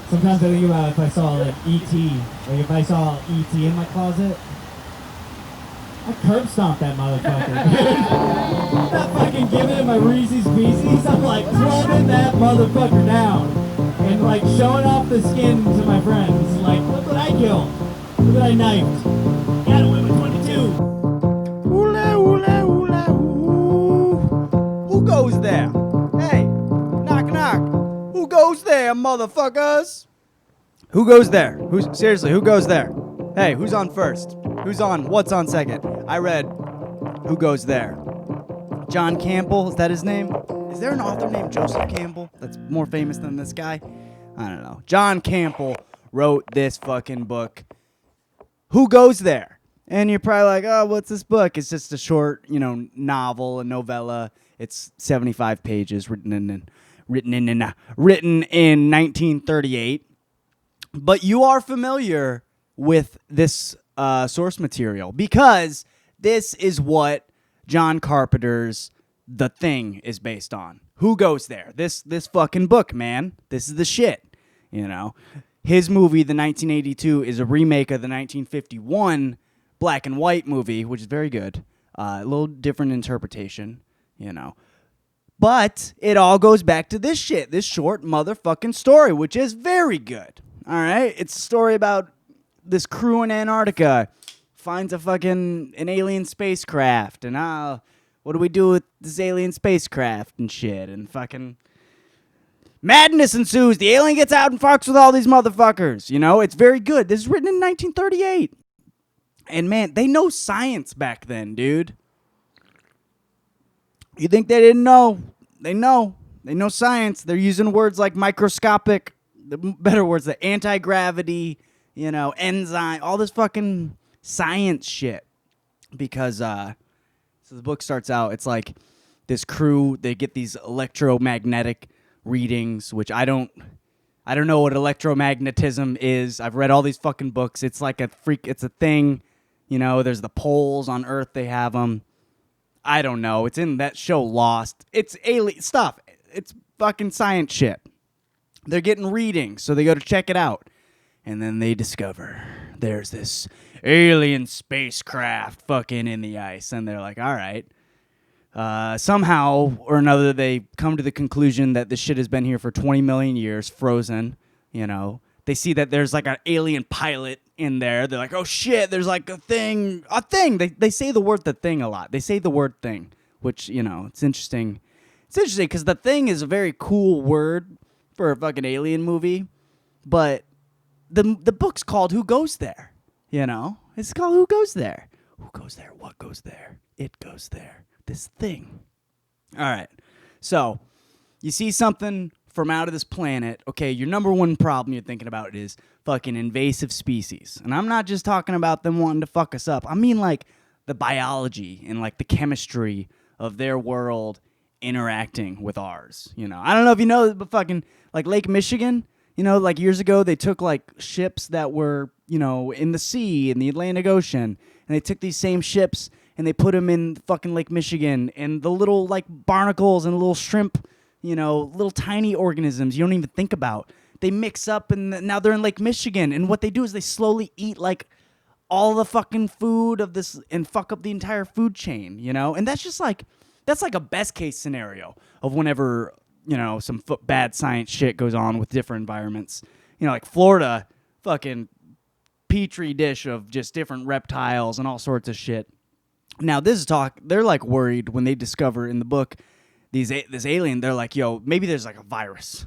Sometimes I think about if I saw like E.T. Like if I saw E.T. in my closet, I'd curb stomp that motherfucker. Not fucking giving him my Reese's Pieces. I'm like throwing that motherfucker down and like showing off the skin to my friends. Like, look what I killed. Look what I knifed. Got away with 22. Oola, oola, oola, ooh. Who goes there? Hey, knock, knock. Who goes there, motherfuckers? Who goes there? Seriously, who goes there? Hey, who's on first? Who's on? What's on second? I read Who Goes There. John Campbell, is that his name? Is there an author named Joseph Campbell that's more famous than this guy? I don't know. John Campbell wrote this fucking book, Who Goes There? And you're probably like, oh, what's this book? It's just a short, novel, a novella. It's 75 pages, written in 1938. But you are familiar with this source material because this is what John Carpenter's The Thing is based on. Who Goes There? This fucking book, man. This is the shit, His movie, the 1982, is a remake of the 1951 black and white movie, which is very good. A little different interpretation, But it all goes back to this shit, this short motherfucking story, which is very good. All right? It's a story about this crew in Antarctica finds an alien spacecraft, and what do we do with this alien spacecraft and shit, and fucking madness ensues. The alien gets out and fucks with all these motherfuckers. It's very good. This is written in 1938. And man, they know science back then, dude. You think they didn't know? They know. They know science. They're using words like microscopic, the better words, the anti-gravity, enzyme, all this fucking science shit. Because, so the book starts out, it's like this crew, they get these electromagnetic readings, which I don't know what electromagnetism is. I've read all these fucking books. It's like it's a thing. There's the poles on Earth, they have them. I don't know. It's in that show Lost. It's alien stuff. It's fucking science shit. They're getting readings, so they go to check it out. And then they discover there's this alien spacecraft fucking in the ice. And they're like, all right. Somehow or another, they come to the conclusion that this shit has been here for 20 million years, frozen. They see that there's like an alien pilot in there. They're like, oh shit, there's like a thing. They say the word the thing a lot. They say the word thing, which, it's interesting. It's interesting because the thing is a very cool word for a fucking alien movie. But the book's called Who Goes There? It's called Who Goes There? Who goes there? What goes there? It goes there. This thing. All right. So you see something from out of this planet. Okay, your number one problem you're thinking about is fucking invasive species. And I'm not just talking about them wanting to fuck us up. I mean like the biology and like the chemistry of their world interacting with ours. I don't know if you know, but fucking like Lake Michigan, like years ago they took like ships that were, in the sea, in the Atlantic Ocean, and they took these same ships and they put them in fucking Lake Michigan, and the little like barnacles and little shrimp, little tiny organisms you don't even think about. They mix up and now they're in Lake Michigan, and what they do is they slowly eat like all the fucking food of this and fuck up the entire food chain, And that's like a best case scenario of whenever, some bad science shit goes on with different environments. Like Florida, fucking petri dish of just different reptiles and all sorts of shit. Now, this is talk, they're like worried when they discover in the book this alien, they're like, yo, maybe there's like a virus.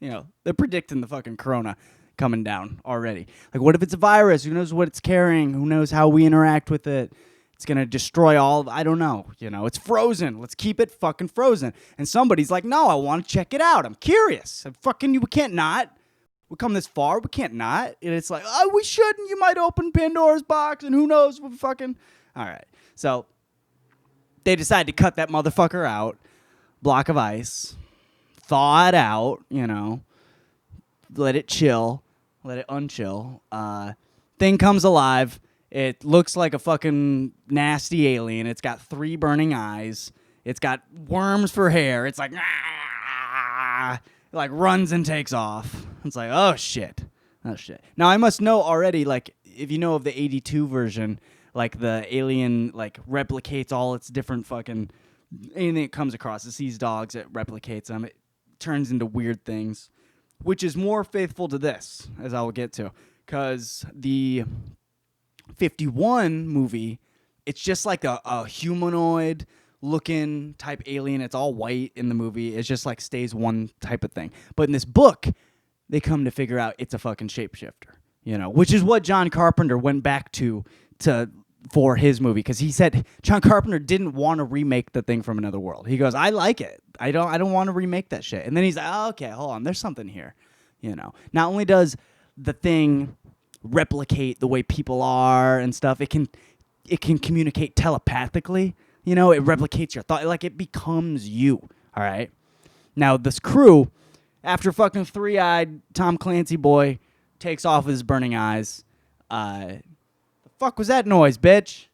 They're predicting the fucking corona coming down already. Like, what if it's a virus? Who knows what it's carrying? Who knows how we interact with it? It's going to destroy I don't know. It's frozen. Let's keep it fucking frozen. And somebody's like, no, I want to check it out. I'm curious. We can't not. We come this far. We can't not. And it's like, oh, we shouldn't. You might open Pandora's box and who knows what fucking. All right. So they decide to cut that motherfucker out. Block of ice. Thaw it out, let it chill, let it unchill. Thing comes alive. It looks like a fucking nasty alien. It's got 3 burning eyes. It's got worms for hair. It's like, it like runs and takes off. It's like, oh shit. Now I must know already, like, if you know of the 82 version, like the alien like replicates all its different fucking anything it comes across. It sees dogs, it replicates them. It turns into weird things, which is more faithful to this, as I will get to, because the 51 movie, it's just like a humanoid looking type alien. It's all white in the movie. It just like stays one type of thing. But in this book, they come to figure out it's a fucking shapeshifter, you know, which is what John Carpenter went back to for his movie, because he said John Carpenter didn't want to remake The Thing from Another World. He goes, I like it. I don't want to remake that shit. And then he's like, oh, okay, hold on, there's something here, you know. Not only does The Thing replicate the way people are and stuff, it can communicate telepathically. You know, it replicates your thought. Like, it becomes you, all right? Now, this crew, after fucking three-eyed Tom Clancy boy takes off with his burning eyes, the fuck was that noise, bitch?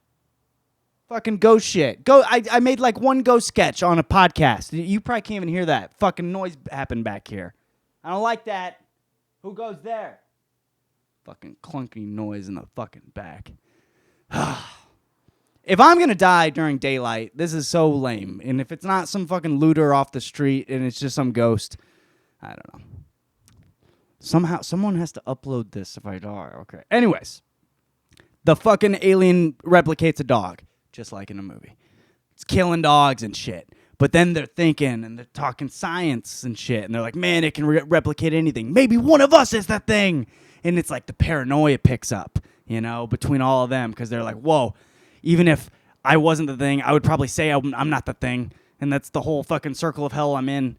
Fucking ghost shit. I made like one ghost sketch on a podcast. You probably can't even hear that. Fucking noise happened back here. I don't like that. Who goes there? Fucking clunky noise in the fucking back. If I'm going to die during daylight, this is so lame. And if it's not some fucking looter off the street and it's just some ghost, I don't know. Somehow, someone has to upload this if I die. Okay. Anyways, the fucking alien replicates a dog, just like in a movie. It's killing dogs and shit. But then they're thinking and they're talking science and shit. And they're like, man, it can replicate anything. Maybe one of us is that thing. And it's like the paranoia picks up, you know, between all of them. Because they're like, whoa, even if I wasn't the thing, I would probably say I'm not the thing. And that's the whole fucking circle of hell I'm in.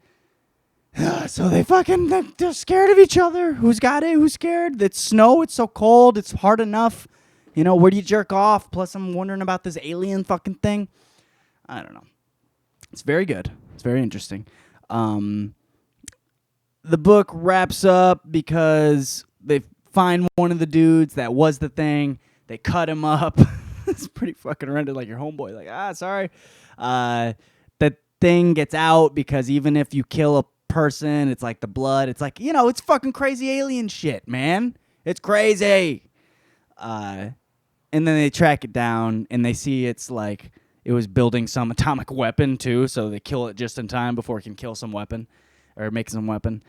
So they're scared of each other. Who's got it? Who's scared? It's snow. It's so cold. It's hard enough. You know, where do you jerk off? Plus, I'm wondering about this alien fucking thing. I don't know. It's very good. It's very interesting. The book wraps up because they find one of the dudes that was the thing. They cut him up. It's pretty fucking rendered like your homeboy. Like, sorry. The thing gets out because even if you kill a person, it's like the blood. It's like, you know, it's fucking crazy alien shit, man. It's crazy. And then they track it down, and they see it's like it was building some atomic weapon, too, so they kill it just in time before it can kill some weapon or make some weapon.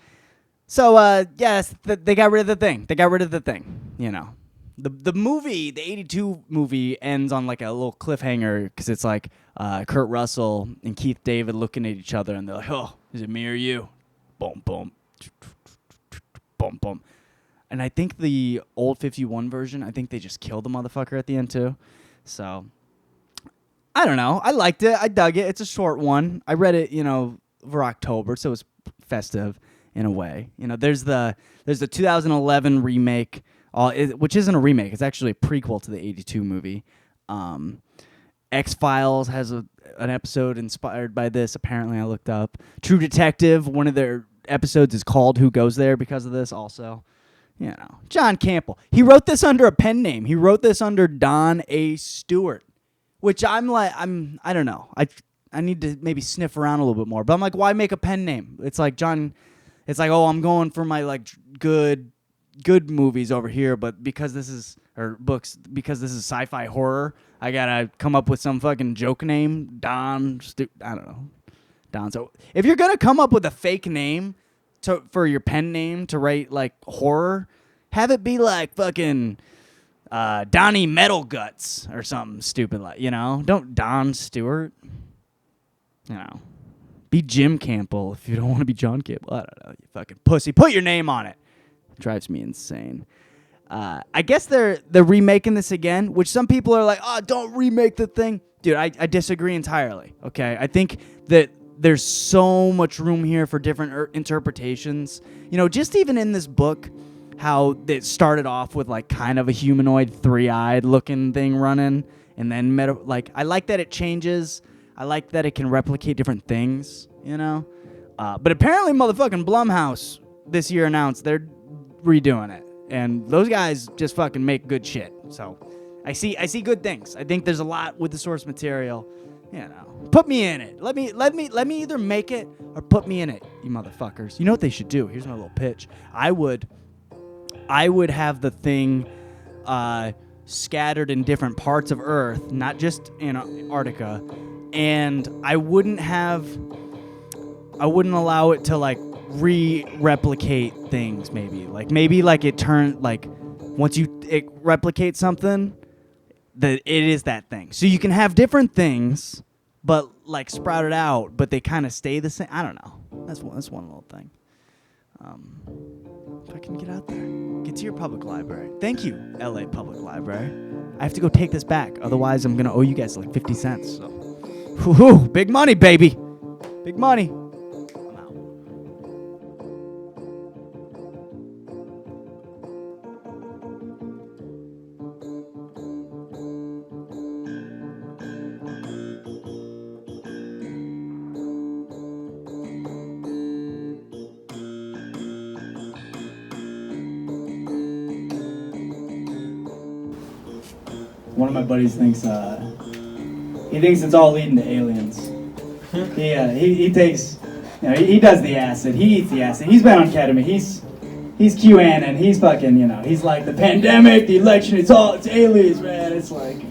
So, yes, they got rid of the thing. They got rid of the thing, you know. The movie, the 82 movie, ends on like a little cliffhanger because it's like Kurt Russell and Keith David looking at each other, and they're like, oh, is it me or you? Boom, boom, boom, boom. And I think the old 51 version, I think they just killed the motherfucker at the end, too. So, I don't know. I liked it. I dug it. It's a short one. I read it, you know, for October, so it was festive in a way. You know, there's the 2011 remake, which isn't a remake. It's actually a prequel to the 82 movie. X-Files has an episode inspired by this, apparently. I looked up. True Detective, one of their episodes is called Who Goes There because of this also. You know, John Campbell. He wrote this under a pen name. He wrote this under Don A. Stewart, which I don't know. I need to maybe sniff around a little bit more. But I'm like, why make a pen name? It's like it's like, oh, I'm going for my like good movies over here, but because this is sci-fi horror, I gotta come up with some fucking joke name. I don't know. Don. So if you're gonna come up with a fake name for your pen name to write like horror, have it be like fucking Donnie Metal Guts or something stupid like, you know. Don't Don Stewart. You know. Be Jim Campbell if you don't want to be John Campbell. I don't know, you fucking pussy. Put your name on it. It drives me insane. I guess they're remaking this again, which some people are like, oh, don't remake the thing. Dude, I disagree entirely, okay? I think that there's so much room here for different interpretations. You know, just even in this book, how it started off with like kind of a humanoid, three-eyed looking thing running, and then I like that it changes. I like that it can replicate different things, you know? But apparently motherfucking Blumhouse this year announced they're redoing it. And those guys just fucking make good shit. So I see good things. I think there's a lot with the source material. You know, put me in it. Let me either make it or put me in it, you motherfuckers. You know what they should do? Here's my little pitch. I would have the thing scattered in different parts of Earth, not just Antarctica, and I wouldn't allow it to like replicate things. Maybe it turn like once it replicates something, that it is that thing. So you can have different things, but like sprouted out, but they kind of stay the same. I don't know. That's one little thing. If I can get out there, get to your public library. Thank you, LA Public Library. I have to go take this back, otherwise I'm gonna owe you guys like 50 cents. So, whoo, big money, baby, big money. I'm out. One of my buddies thinks it's all leading to aliens. He takes, he does the acid. He eats the acid. He's been on ketamine. He's QAnon. He's fucking, he's like the pandemic, the election. It's aliens, man. It's like,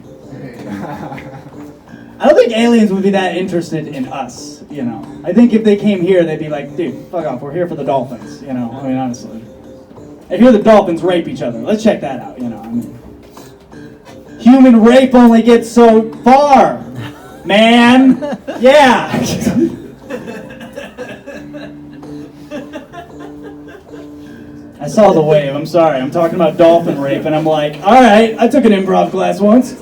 I don't think aliens would be that interested in us. I think if they came here, they'd be like, dude, fuck off. We're here for the dolphins. I mean, honestly, I hear the dolphins rape each other. Let's check that out. Human rape only gets so far, man. Yeah. I saw the wave. I'm sorry. I'm talking about dolphin rape, and I'm like, all right. I took an improv class once.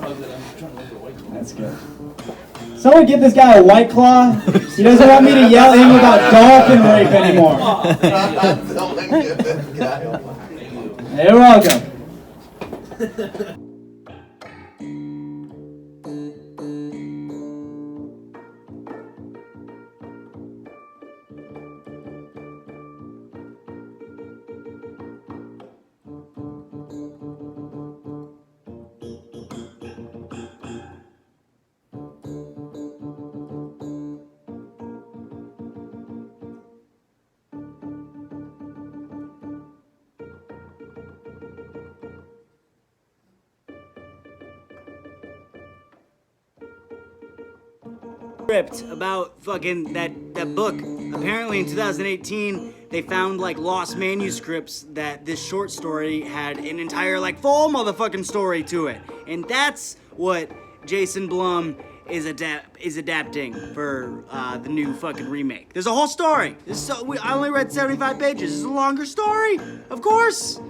That's good. Someone get this guy a White Claw. He doesn't want me to yell at him about dolphin rape anymore. You're welcome. About fucking that book. Apparently in 2018 they found like lost manuscripts that this short story had an entire like full motherfucking story to it, and that's what Jason Blum is adapting for the new fucking remake. There's a whole story. I only read 75 pages. This is a longer story, of course.